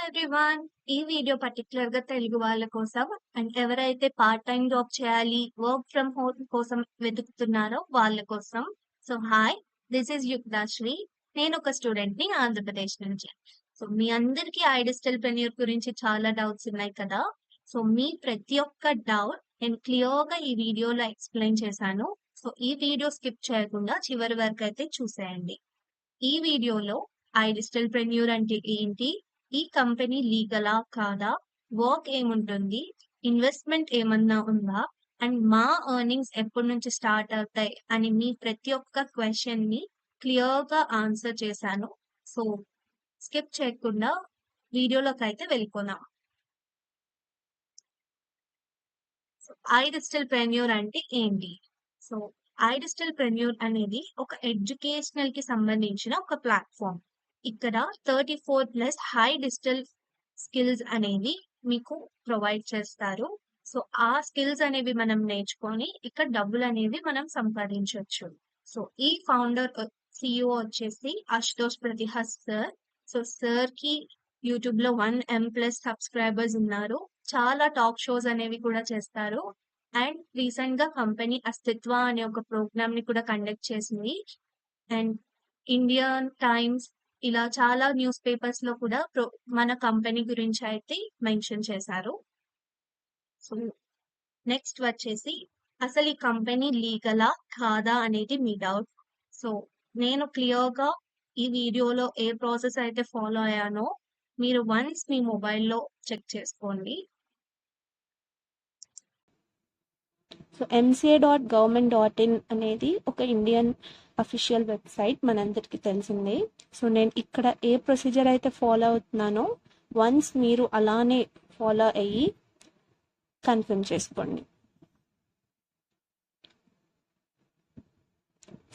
Everyone. ఈ video పర్టిక్యులర్‌గా తెలుగు వాళ్ళ కోసం అండ్ ఎవరైతే పార్ట్ టైమ్ జాబ్ చేయాలి, వర్క్ ఫ్రమ్ హోమ్ కోసం వెతుకుతున్నారో వాళ్ళ కోసం. So hi, this is Yuktashri. నేను ఒక స్టూడెంట్‌ని ఆంధ్రప్రదేశ్ నుంచి. సో మీ అందరికీ ఐడిజిటల్‌ప్రెన్యూర్ గురించి చాలా డౌట్స్ ఉన్నాయి కదా! సో మీ ప్రతి ఒక్క డౌట్ నేను క్లియర్‌గా ఈ వీడియోలో ఎక్స్‌ప్లెయిన్ చేశాను. సో ఈ వీడియో స్కిప్ చేయకుండా చివరి వరకు అయితే చూసేయండి. ఈ వీడియోలో ఐడిజిటల్‌ప్రెన్యూర్ అంటే ఏంటి? ఈ కంపెనీ లీగలా? కాదా? వర్క్ ఏముంటుంది? ఇన్వెస్ట్‌మెంట్ ఏమన్నా ఉందా? అండ్ మా ఎర్నింగ్స్ ఎప్పటి నుంచి స్టార్ట్ అవుతాయి అని మీ ప్రతి ఒక్క క్వెషన్‌ని క్లియర్‌గా ఆన్సర్ చేశాను. సో స్కిప్ చేయకుండా వీడియోలోకైతే వెళ్ళిపోదాం. ఐడిజిటల్‌ప్రెన్యూర్ అంటే ఏంటి? సో ఐడిజిటల్‌ప్రెన్యూర్ అనేది ఒక ఎడ్యుకేషనల్ కి సంబంధించిన ఒక ప్లాట్‌ఫార్మ్. ఇక్కడ 34+ హై డిజిటల్ స్కిల్స్ అనేవి మీకు ప్రొవైడ్ చేస్తారు. సో ఆ స్కిల్స్ అనేవి మనం నేర్చుకొని ఇక్కడ డబ్బులనేవి మనం సంపాదించొచ్చు. సో ఈ ఫౌండర్ సీఈఓ వచ్చేసి అశుతోష్ ప్రతిహస్ సార్. సో సార్‌కి యూట్యూబ్‌లో 1 M+ సబ్స్క్రైబర్స్ ఉన్నారు. చాలా టాక్ షోస్ అనేవి కూడా చేస్తారు. అండ్ రీసెంట్‌గా కంపెనీ అస్తిత్వ అనే ఒక ప్రోగ్రామ్‌ని కూడా కండక్ట్ చేసింది. అండ్ ఇండియన్ టైమ్స్ ఇలా చాలా న్యూస్ పేపర్స్‌లో కూడా మన కంపెనీ గురించి అయితే మెన్షన్ చేశారు. సో నెక్స్ట్ వచ్చేసి అసలు ఈ కంపెనీ లీగలా? కాదా? అనేది మీ డౌట్. సో నేను క్లియర్‌గా ఈ వీడియోలో ఏ ప్రాసెస్ అయితే ఫాలో అయ్యానో మీరు వన్స్ మీ మొబైల్‌లో చెక్ చేసుకోండి. సో mca.government.in అనేది ఒక ఇండియన్ అఫీషియల్ వెబ్సైట్ మనందరికీ తెలిసిందే. సో నేను ఇక్కడ ఏ ప్రొసీజర్ అయితే ఫాలో అవుతున్నానో వన్స్ మీరు అలానే ఫాలో అయ్యి కన్ఫర్మ్ చేసుకోండి.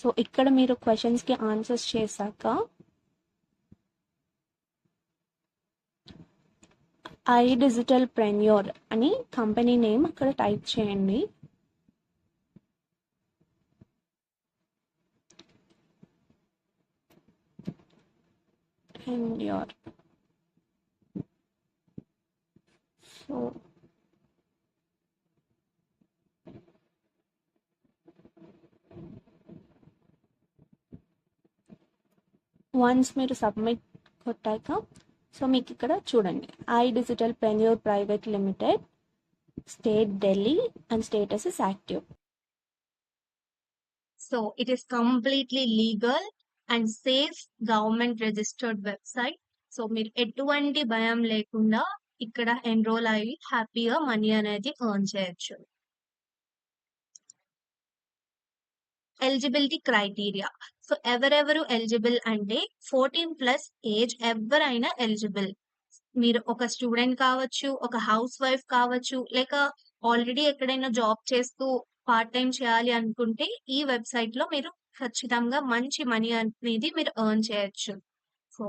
సో ఇక్కడ మీరు క్వశ్చన్స్కి ఆన్సర్స్ చేశాక ఐడిజిటల్‌ప్రెన్యూర్ అని కంపెనీ నేమ్ అక్కడ టైప్ చేయండి. అండ్ యూర్ సో వన్స్ మీరు సబ్మిట్ కొట్టాక సో మీకు ఇక్కడ చూడండి iDigitalpreneur private limited, state Delhi and status is active. So it is completely legal and safe government registered website. So మీరు ఎటువంటి భయం లేకుండా ఇక్కడ ఎన్రోల్ అయ్యి హ్యాపీగా మనీ అనేది ఎర్న్ చేయొచ్చు. Eligibility criteria. సో ఎవరెవరు ఎలిజిబుల్ అంటే 14+ ఏజ్ ఎవరైనా ఎలిజిబుల్. మీరు ఒక స్టూడెంట్ కావచ్చు, ఒక హౌస్ వైఫ్ కావచ్చు, లేక ఆల్రెడీ ఎక్కడైనా జాబ్ చేస్తూ పార్ట్ టైం చేయాలి అనుకుంటే ఈ వెబ్సైట్ లో మీరు ఖచ్చితంగా మంచి మనీ అనేది మీరు ఎర్న్ చేయొచ్చు. సో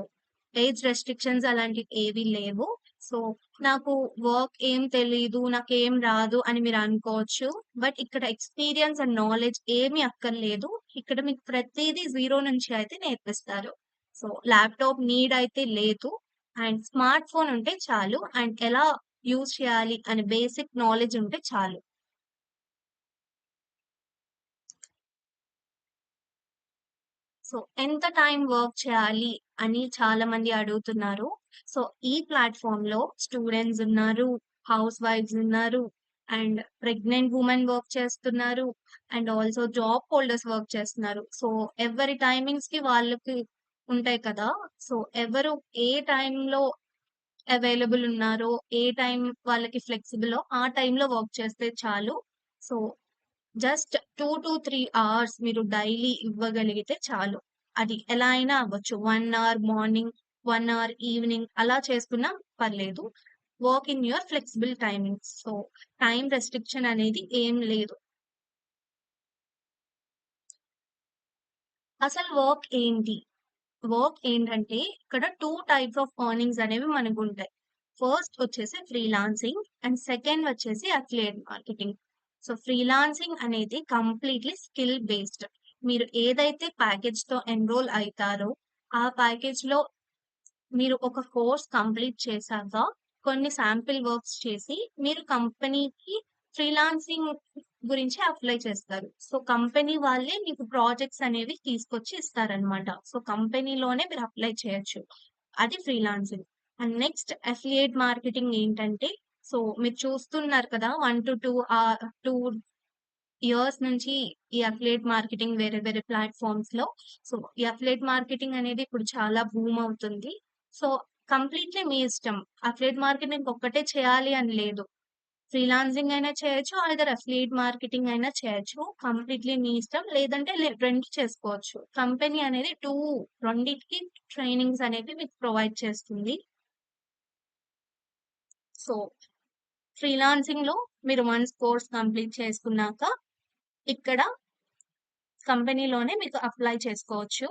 ఏజ్ రెస్ట్రిక్షన్స్ అలాంటివి ఏవి లేవు. సో నాకు వర్క్ ఏం తెలీదు, నాకేం రాదు అని మీరు అనుకోవచ్చు. బట్ ఇక్కడ ఎక్స్‌పీరియన్స్ అండ్ నాలెడ్జ్ ఏమీ అక్కర్లేదు. ఇక్కడ మీకు ప్రతీదీ జీరో నుంచి అయితే నేర్పిస్తారు. సో ల్యాప్‌టాప్ నీడ్ అయితే లేదు. అండ్ స్మార్ట్ ఫోన్ ఉంటే చాలు. అండ్ ఎలా యూజ్ చేయాలి అనే బేసిక్ నాలెడ్జ్ ఉంటే చాలు. సో ఎంత టైం వర్క్ చేయాలి అని చాలా మంది అడుగుతున్నారు. సో ఈ ప్లాట్‌ఫార్మ్ లో స్టూడెంట్స్ ఉన్నారు, హౌస్ వైఫ్స్ ఉన్నారు, అండ్ ప్రెగ్నెంట్ వుమెన్ వర్క్ చేస్తున్నారు, and also job holders work చేస్తున్నారు. సో ఎవరి టైమింగ్స్ కి వాళ్ళకి ఉంటాయి కదా! సో ఎవరు ఏ టైంలో అవైలబుల్ ఉన్నారో, ఏ టైం వాళ్ళకి ఫ్లెక్సిబులో ఆ టైంలో వర్క్ చేస్తే చాలు. సో జస్ట్ 2-3 అవర్స్ మీరు డైలీ ఇవ్వగలిగితే చాలు. అది ఎలా అయినా అవ్వచ్చు. 1 అవర్ మార్నింగ్, 1 అవర్ ఈవినింగ్ అలా చేసుకున్నా పర్లేదు. Work in your flexible timings. So time restriction అనేది ఏం లేదు. అసలు వర్క్ ఏంటి? వర్క్ ఏంటంటే ఇక్కడ 2 టైప్స్ ఆఫ్ ఎర్నింగ్స్ అనేవి మనకుంటాయి. ఫస్ట్ వచ్చేసి ఫ్రీలాన్సింగ్ అండ్ సెకండ్ వచ్చేసి అఫిలియేట్ మార్కెటింగ్. సో ఫ్రీలాన్సింగ్ అనేది కంప్లీట్‌లీ స్కిల్ బేస్డ్. మీరు ఏదైతే ప్యాకేజ్‌తో ఎన్రోల్ అయితారో ఆ ప్యాకేజ్‌లో మీరు ఒక కోర్స్ కంప్లీట్ చేశాక కొన్ని శాంపిల్ వర్క్స్ చేసి మీరు కంపెనీకి ఫ్రీలాన్సింగ్ గురించి అప్లై చేస్తారు. సో కంపెనీ వాళ్ళే మీకు ప్రాజెక్ట్స్ అనేవి తీసుకొచ్చి ఇస్తారనమాట. సో కంపెనీలోనే మీరు అప్లై చేయొచ్చు. అది freelancing. And next affiliate marketing ఏంటంటే, సో మీరు చూస్తున్నారు కదా 2 ఇయర్స్ నుంచి ఈ అఫిలియేట్ మార్కెటింగ్ వేరే వేరే ప్లాట్ఫామ్స్ లో. సో ఈ అఫిలియేట్ మార్కెటింగ్ అనేది ఇప్పుడు చాలా బూమ్ అవుతుంది. సో కంప్లీట్లీ మీ ఇష్టం. అఫిలియేట్ మార్కెటింగ్ ఒక్కటే చేయాలి అని లేదు. ఫ్రీలాన్సింగ్ అయినా చేయొచ్చు, ఐదర్ అఫిలియేట్ మార్కెటింగ్ అయినా చేయొచ్చు. కంప్లీట్లీ మీ ఇష్టం. లేదంటే రెండు చేసుకోవచ్చు. కంపెనీ అనేది రెండిటికి ట్రైనింగ్స్ అనేవి మీకు ప్రొవైడ్ చేస్తుంది. సో ఫ్రీలాన్సింగ్ లో మీరు వన్స్ కోర్స్ కంప్లీట్ చేసుకున్నాక ఇక్కడ కంపెనీలోనే మీకు అప్లై చేసుకోవచ్చు.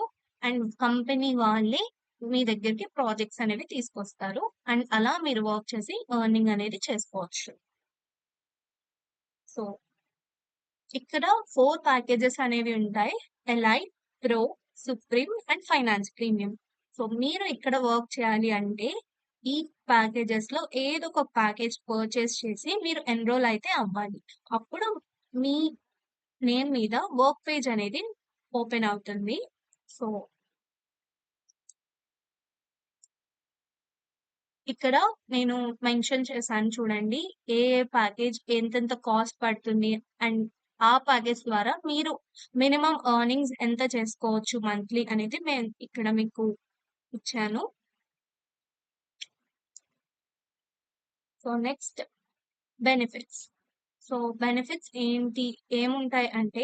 అండ్ కంపెనీ వాళ్ళే మీ దగ్గరికి ప్రాజెక్ట్స్ అనేవి తీసుకొస్తారు. అండ్ అలా మీరు వర్క్ చేసి ఎర్నింగ్ అనేది చేసుకోవచ్చు. సో ఇక్కడ 4 ప్యాకేజెస్ అనేవి ఉంటాయి. Elite, pro, supreme and finance premium. So మీరు ఇక్కడ వర్క్ చేయాలి అంటే ఈ ప్యాకేజెస్ లో ఏదో ఒక ప్యాకేజ్ పర్చేస్ చేసి మీరు ఎన్రోల్ అయితే అవ్వాలి. అప్పుడు మీ నేమ్ మీద వర్క్ పేజ్ అనేది ఓపెన్ అవుతుంది. సో ఇక్కడ నేను మెన్షన్ చేశాను చూడండి. ఏ ఏ ప్యాకేజ్ ఎంతెంత కాస్ట్ పడుతుంది అండ్ ఆ ప్యాకేజ్ ద్వారా మీరు మినిమం ఎర్నింగ్స్ ఎంత చేసుకోవచ్చు మంత్లీ అనేది నేను ఇక్కడ మీకు ఇచ్చాను. So next benefits. So benefits ఏముంటాయి అంటే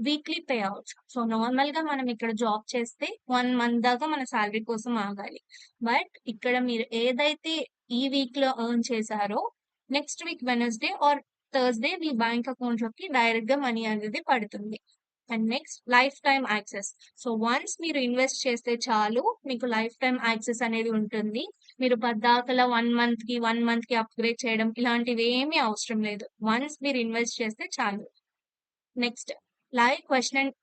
weekly pay outs. So normal గా మనం ఇక్కడ జాబ్ చేస్తే 1 మంత్ దాకా మన శాలరీ కోసం ఆగాలి. బట్ ఇక్కడ మీరు ఏదైతే ఈ వీక్ లో ఎర్న్ చేశారో next week Wednesday are Thursday me bank account లోకి డైరెక్ట్ గా మనీ అనేది పడుతుంది. And next life time access. So once మీరు ఇన్వెస్ట్ చేస్తే చాలు మీకు లైఫ్ టైమ్ యాక్సెస్ అనేది ఉంటుంది. మీరు పద్దాకలా 1 మంత్ కి అప్గ్రేడ్ చేయడం ఇలాంటివి ఏమీ అవసరం లేదు. వన్స్ మీరు ఇన్వెస్ట్ చేస్తే చాలు. Next live question and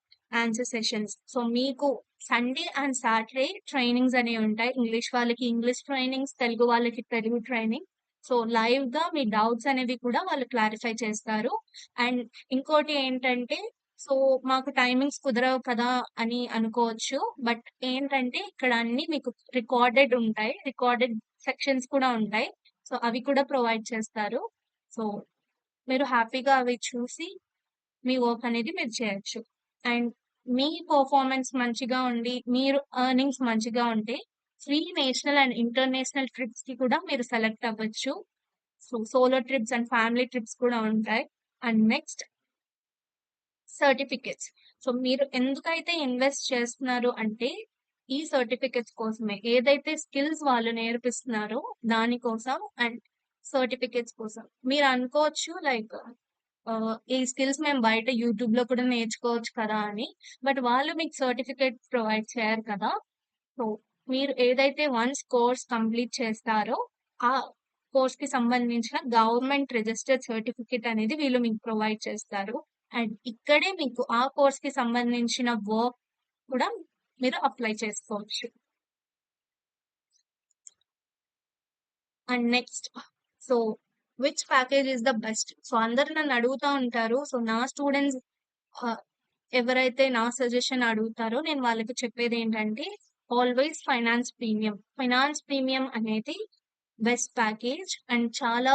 answer sessions. So మీకు సండే అండ్ సాటర్డే ట్రైనింగ్స్ అనేవి ఉంటాయి. ఇంగ్లీష్ వాళ్ళకి ఇంగ్లీష్ ట్రైనింగ్స్, తెలుగు వాళ్ళకి తెలుగు ట్రైనింగ్. సో లైవ్ గా మీ డౌట్స్ అనేవి కూడా వాళ్ళు క్లారిఫై చేస్తారు. అండ్ ఇంకోటి ఏంటంటే, సో మాకు టైమింగ్స్ కుదరవు కదా అని అనుకోవచ్చు. బట్ ఏంటంటే ఇక్కడ అన్ని మీకు రికార్డెడ్ ఉంటాయి. రికార్డెడ్ సెక్షన్స్ కూడా ఉంటాయి. సో అవి కూడా ప్రొవైడ్ చేస్తారు. సో మీరు హ్యాపీగా అవి చూసి మీ వర్క్ అనేది మీరు చేయొచ్చు. అండ్ మీ పర్ఫార్మెన్స్ మంచిగా ఉండి మీరు ఎర్నింగ్స్ మంచిగా ఉంటే free national and international trips కి కూడా మీరు సెలెక్ట్ అవ్వచ్చు. So solo trips and family trips కూడా ఉంటాయి. And next certificates. సో మీరు ఎందుకైతే ఇన్వెస్ట్ చేస్తున్నారు అంటే ఈ సర్టిఫికెట్స్ కోసమే. ఏదైతే స్కిల్స్ వాళ్ళు నేర్పిస్తున్నారో దానికోసం అండ్ సర్టిఫికెట్స్ కోసం. మీరు అనుకోవచ్చు లైక్ ఈ స్కిల్స్ మేము బయట యూట్యూబ్ లో కూడా నేర్చుకోవచ్చు కదా అని. బట్ వాళ్ళు మీకు సర్టిఫికేట్ ప్రొవైడ్ చేయరు కదా. సో మీరు ఏదైతే వన్స్ కోర్స్ కంప్లీట్ చేస్తారో ఆ కోర్స్ కి సంబంధించిన గవర్నమెంట్ రిజిస్టర్డ్ సర్టిఫికేట్ అనేది వీళ్ళు మీకు ప్రొవైడ్ చేస్తారు. అండ్ ఇక్కడే మీకు ఆ కోర్స్ కి సంబంధించిన వర్క్ కూడా మీరు అప్లై చేసుకోవచ్చు. And next so which package is the best. So అందరు నన్ను అడుగుతా ఉంటారు. సో నా స్టూడెంట్స్ ఎవరైతే నా సజెషన్ అడుగుతారో నేను వాళ్ళకి చెప్పేది ఏంటంటే always finance premium. Finance premium అనేది బెస్ట్ ప్యాకేజ్ అండ్ చాలా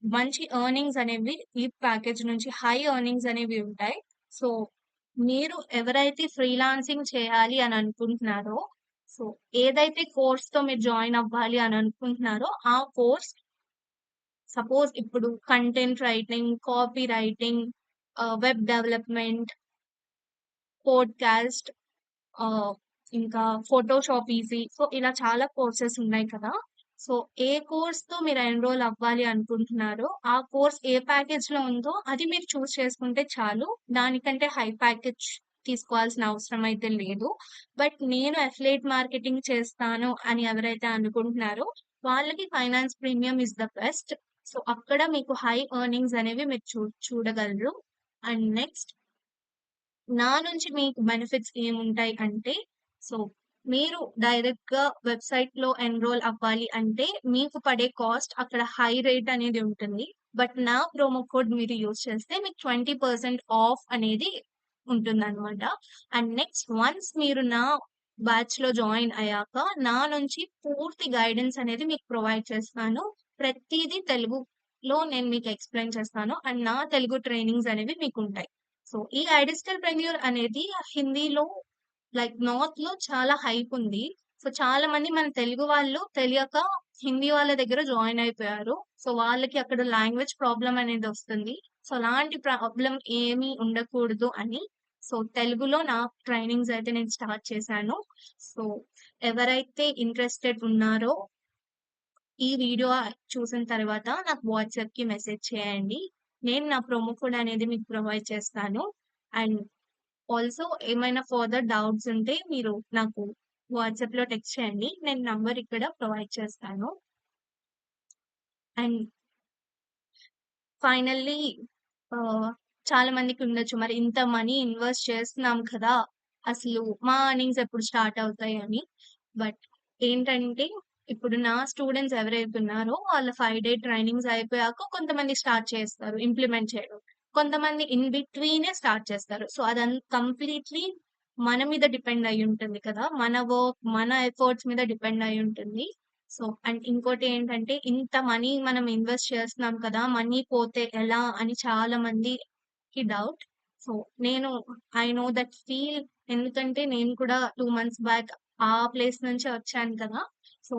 మంచి ఎర్నింగ్స్ అనేవి ఈ ప్యాకేజ్ నుంచి హై ఎర్నింగ్స్ అనేవి ఉంటాయి. సో మీరు ఎవరైతే ఫ్రీలాన్సింగ్ చేయాలి అని అనుకుంటున్నారో, సో ఏదైతే కోర్స్ తో మీరు జాయిన్ అవ్వాలి అని అనుకుంటున్నారో ఆ కోర్స్ సపోజ్ ఇప్పుడు content writing, copy writing, web development, podcast, ఇంకా ఫోటోషాప్ ఈజీ. సో ఇలా చాలా కోర్సెస్ ఉన్నాయి కదా. సో ఏ కోర్స్ తో మీరు ఎన్రోల్ అవ్వాలి అనుకుంటున్నారో ఆ కోర్స్ ఏ ప్యాకేజ్ లో ఉందో అది మీరు చూస్ చేసుకుంటే చాలు. దానికంటే హై ప్యాకేజ్ తీసుకోవాల్సిన అవసరం అయితే లేదు. బట్ నేను అఫిలియేట్ మార్కెటింగ్ చేస్తాను అని ఎవరైతే అనుకుంటున్నారో వాళ్ళకి finance premium is the best. So అక్కడ మీకు హై ఎర్నింగ్స్ అనేవి మీరు చూడగలరు. అండ్ నెక్స్ట్ నా నుంచి మీకు బెనిఫిట్స్ ఏముంటాయి అంటే, సో మీరు డైరెక్ట్‌గా వెబ్‌సైట్‌లో ఎన్రోల్ అవ్వాలి అంటే మీకు పడే కాస్ట్ అక్కడ హై రేట్ అనేది ఉంటుంది. బట్ నా ప్రోమో కోడ్ మీరు యూజ్ చేస్తే మీకు 20% ఆఫ్ అనేది ఉంటుందనమాట. అండ్ నెక్స్ట్ వన్స్ మీరు నా బ్యాచ్‌లో జాయిన్ అయ్యాక నా నుంచి పూర్తి గైడెన్స్ అనేది మీకు ప్రొవైడ్ చేస్తాను. ప్రతీదీ తెలుగులో నేను మీకు ఎక్స్‌ప్లెయిన్ చేస్తాను. అండ్ నా తెలుగు ట్రైనింగ్స్ అనేవి మీకుంటాయి. సో, ఈ ఐడిస్టల్‌ప్రెన్యూర్ అనేది హిందీలో లైక్ నార్త్‌లో చాలా హైప్ ఉంది. సో, చాలా మంది మన తెలుగు వాళ్ళు తెలియక హిందీ వాళ్ళ దగ్గర జాయిన్ అయిపోయారు. సో, వాళ్ళకి అక్కడ లాంగ్వేజ్ ప్రాబ్లమ్ అనేదొస్తుంది. సో, అలాంటి ప్రాబ్లమ్ ఏమీ ఉండకూడదు అని సో, తెలుగులో నా ట్రైనింగ్స్ అయితే నేను స్టార్ట్ చేశాను. సో, ఎవరైతే ఇంట్రెస్టెడ్ ఉన్నారో ఈ వీడియో చూసిన తర్వాత నాకు వాట్సాప్‌కి మెసేజ్ చేయండి. నేను నా ప్రోమో కోడ్ అనేది మీకు ప్రొవైడ్ చేస్తాను. అండ్ ఆల్సో ఏమైనా ఫర్దర్ డౌట్స్ ఉంటే మీరు నాకు వాట్సాప్‌లో టెక్స్ట్ చేయండి. నేను నంబర్ ఇక్కడ ప్రొవైడ్ చేస్తాను. అండ్ ఫైనల్లీ చాలా మందికుండొచ్చు. మరి ఇంత మనీ ఇన్వెస్ట్ చేస్తున్నాం కదా! అసలు మా ఎర్నింగ్స్ ఎప్పుడు స్టార్ట్ అవుతాయి అని. బట్ ఏంటంటే, ఇప్పుడు నా స్టూడెంట్స్ ఎవరైతే ఉన్నారో వాళ్ళ 5 డే ట్రైనింగ్స్ అయిపోయాక కొంతమంది స్టార్ట్ చేస్తారు ఇంప్లిమెంట్ చేయడం. కొంతమంది ఇన్ బిట్వీనే స్టార్ట్ చేస్తారు. సో, కంప్లీట్‌లీ మన మీద డిపెండ్ అయ్యి ఉంటుంది కదా! మన వర్క్, మన ఎఫర్ట్స్ మీద డిపెండ్ అయ్యి ఉంటుంది. సో, అండ్ ఇంకోటేంటంటే ఇంత మనీ మనం ఇన్వెస్ట్ చేస్తున్నాం కదా! మనీ పోతే ఎలా అని చాలా మందికి డౌట్. సో, నేను ఐ నో దట్ ఫీల్ ఎందుకంటే నేను కూడా 2 మంత్స్ బ్యాక్ ఆ ప్లేస్ నుంచే వచ్చాను కదా! సో,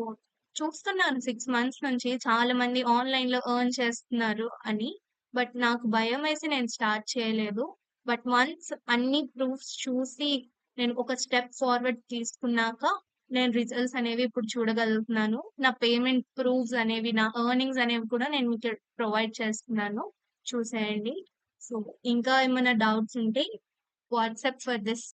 చూస్తున్నాను 6 మంత్స్ నుంచి చాలా మంది ఆన్‌లైన్‌లో ఎర్న్ చేస్తున్నారు అని. బట్ నాకు భయమేసి నేను స్టార్ట్ చేయలేదు. బట్ వన్స్ అన్ని ప్రూఫ్స్ చూసి నేను ఒక స్టెప్ ఫార్వర్డ్ తీసుకున్నాక నేను రిజల్ట్స్ అనేవి ఇప్పుడు చూడగలుగుతున్నాను. నా పేమెంట్ ప్రూఫ్స్ అనేవి, నా ఎర్నింగ్స్ అనేవి కూడా నేను మీకు ప్రొవైడ్ చేస్తున్నాను. చూసేయండి. సో, ఇంకా ఏమైనా డౌట్స్ ఉంటే వాట్సాప్ ఫర్ దిస్